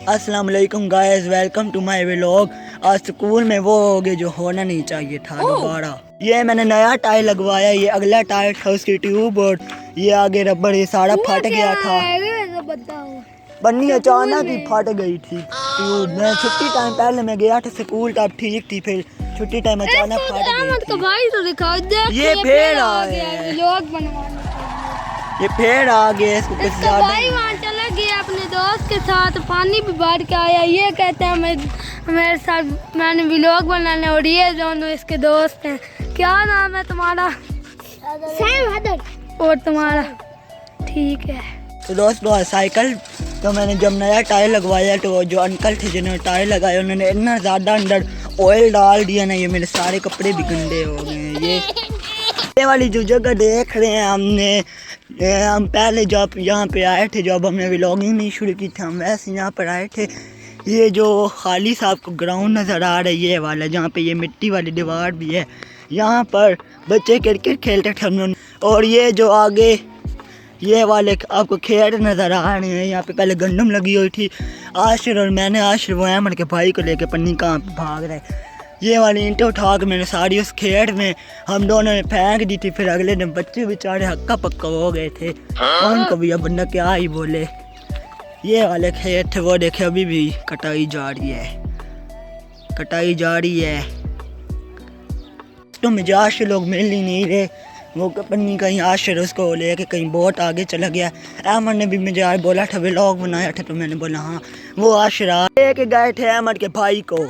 अस्सलाम वालेकुम guys, welcome to my vlog. आज स्कूल में वो हो गया जो होना नहीं चाहिए था दोबारा। ये मैंने नया टायर लगवाया, ये अगला टायर था उसकी ट्यूब और ये आगे रबड़, ये सारा फट गया था। बन्नी अचानक ही फट गई थी ट्यूब। मैं छुट्टी टाइम पहले मैं गया था स्कूल, तब ठीक थी, फिर छुट्टी टाइम अचानक फट गई थी। ये फिर आ गया, ये फिर आ गया। इसको कुछ ज्यादा चला गया अपने दोस्त के साथ, पानी भी भर के आया। ये कहते हैं मेरे साथ मैंने व्लॉग बनाने, और ये दोनों इसके दोस्त हैं। क्या नाम है तुम्हारा? और तुम्हारा? ठीक है। तो दोस्तों साइकिल तो मैंने जब नया टायर लगवाया तो जो अंकल थे जिन्होंने टायर लगाया उन्होंने इतना ज़्यादा अंदर ऑयल डाल दिया ना, ये मेरे सारे कपड़े भी गंदे हो गए। ये वाली जो जगह देख रहे हैं हम पहले जब यहाँ पे आए थे, जब हमने व्लॉगिंग नहीं शुरू की थी, हम वैसे यहाँ पर आए थे। ये जो खाली साहब को ग्राउंड नज़र आ रहा है ये वाला, जहाँ पे ये मिट्टी वाली दीवार भी है, यहाँ पर बच्चे क्रिकेट खेलते थे हम लोग। और ये जो आगे ये वाले आपको खेत नज़र आ रहे हैं, यहाँ पे पहले गंदम लगी हुई थी। आशिर और मैंने, आशिर वो अहमद के भाई को लेके पन्नी कहाँ भाग रहे। ये वाली ईंटें उठा के मैंने सारी उस खेत में हम दोनों ने फेंक दी थी। फिर अगले दिन बच्चे बेचारे हक्का पक्का हो गए थे, उनको भी अब बंदा क्या ही बोले। ये वाले खेत थे, वो देखे अभी भी कटाई जा रही है, कटाई जा रही है। तो मिजाज से लोग मिल ही नहीं रहे। वो पन्नी कहीं आशिर उसको लेके कहीं बहुत आगे चला गया। अहमद ने भी मुझे आज बोला था, व्लॉग बनाया था, तो मैंने बोला हाँ। वो आशिर लेके गए थे अहमद के भाई को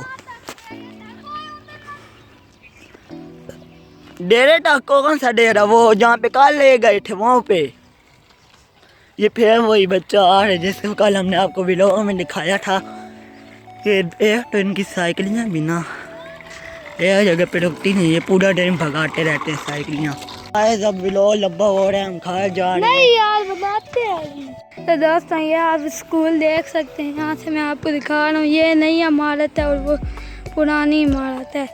डेरे तक। कौन सा डेरा? वो जहाँ पे कल ले गए थे वहाँ पे। ये फिर वही बच्चा आ रहा है जिसको कल हमने आपको व्लॉग में दिखाया था। ये एक तो इनकी साइकिलियाँ भी ना एक जगह पे रुकती नहीं, ये पूरा टाइम भगाते रहते हैं साइकिलियाँ। जब व्लॉग लंबा हो रहा है, हम खा जा रहे हैं। नहीं यार बताते हैं। तो दोस्तों ये आप स्कूल देख सकते हैं, यहाँ से मैं आपको दिखा रहा हूँ। ये नई इमारत है और वो पुरानी इमारत है।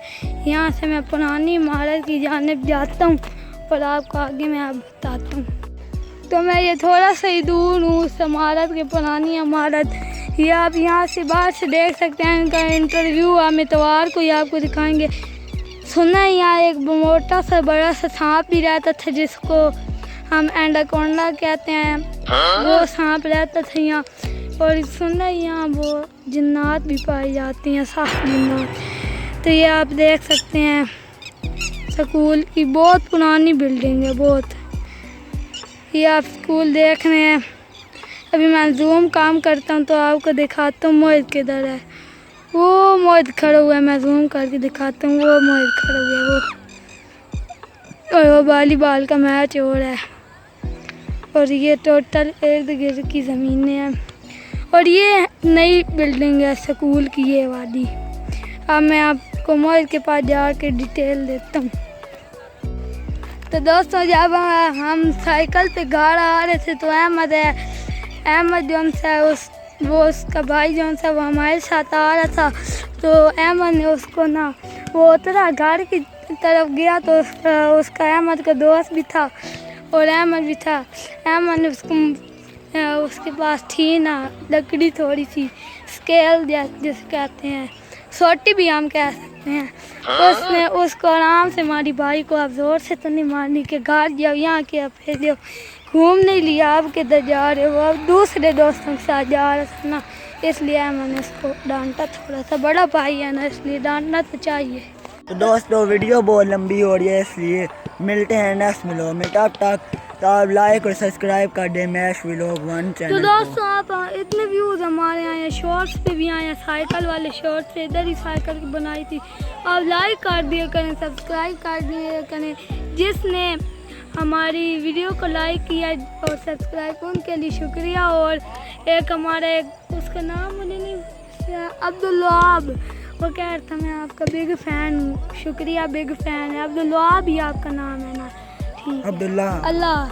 यहाँ से मैं पुरानी इमारत की जानिब जाता हूँ और आपको आगे मैं आप बताता हूँ। तो मैं ये थोड़ा सा ही दूर हूँ उस इमारत के, पुरानी इमारत। ये आप यहाँ से बाहर से देख सकते हैं। इनका इंटरव्यू हम इतवार को ही आपको दिखाएंगे। सुना है यहाँ एक मोटा सा बड़ा सा सांप भी रहता था जिसको हम एंडाकोंडा कहते हैं। वो सांप रहता था यहाँ। और सुना है यहाँ वो जिन्नात भी पाई जाती हैं, साफ जिन्नात। तो ये आप देख सकते हैं स्कूल की बहुत पुरानी बिल्डिंग है, बहुत। ये आप स्कूल देख रहे हैं। अभी मैं जूम काम करता हूँ तो आपको दिखाता हूँ मोहित किधर है। वो मोहित खड़ा हुआ है, मैं जूम करके दिखाता हूँ। वो मोहित खड़ा हुआ है वो, और वो वॉलीबॉल का मैच हो रहा है। और ये टोटल इर्द गिर्द की ज़मीनें हैं। और ये नई बिल्डिंग है स्कूल की, ये वाली। अब मैं आपको मोहित के पास जाके डिटेल देता हूँ। तो दोस्तों जब हम साइकिल पे घर आ रहे थे तो अहमद जौन सा वो उसका भाई जौन सा वो हमारे साथ आ रहा था। तो अहमद ने उसको ना, वो उतरा घर की तरफ गया तो उसका अहमद का दोस्त भी था और अहमद भी था। अहमद ने उसके पास थी ना लकड़ी, थोड़ी सी स्केल जिसे कहते हैं, सोटी भी हम कह सकते हैं। उसने उसको आराम से मारी। भाई को आप जोर से तो नहीं मारनी कि घर जाओ, यहाँ के आप फिर जाओ, घूम नहीं लिया। आप किधर जा रहे हो? अब दूसरे दोस्तों के साथ जा रहा था ना, इसलिए मैंने उसको डांटा। थोड़ा सा बड़ा भाई है ना, इसलिए डांटना तो चाहिए। तो दोस्तों वीडियो बहुत लंबी हो रही है, इसलिए मिलते हैं नेक्स्ट व्लॉग में। तब तक तो आप लाइक और सब्सक्राइब कर दें मैश व्लॉग 1 चैनल तो दोस्तों आप इतने व्यूज़ हमारे आए हैं, शॉर्ट्स पे भी आए हैं, साइकिल वाले शॉर्ट्स पे इधर ही साइकिल की बनाई थी। आप लाइक कर दिया करें, सब्सक्राइब कर दिया करें। जिसने हमारी वीडियो को लाइक किया और सब्सक्राइब, उनके लिए शुक्रिया। और एक हमारे उसका नाम मुझे नहीं, अब्दुल्लाब, वो कह रहा था मैं आपका बिग फ़ैन हूँ। शुक्रिया, बिग फ़ैन है। अब्दुल्लाब ही आपका नाम है ना? ठीक, अब्दुल्ला। अल्लाह।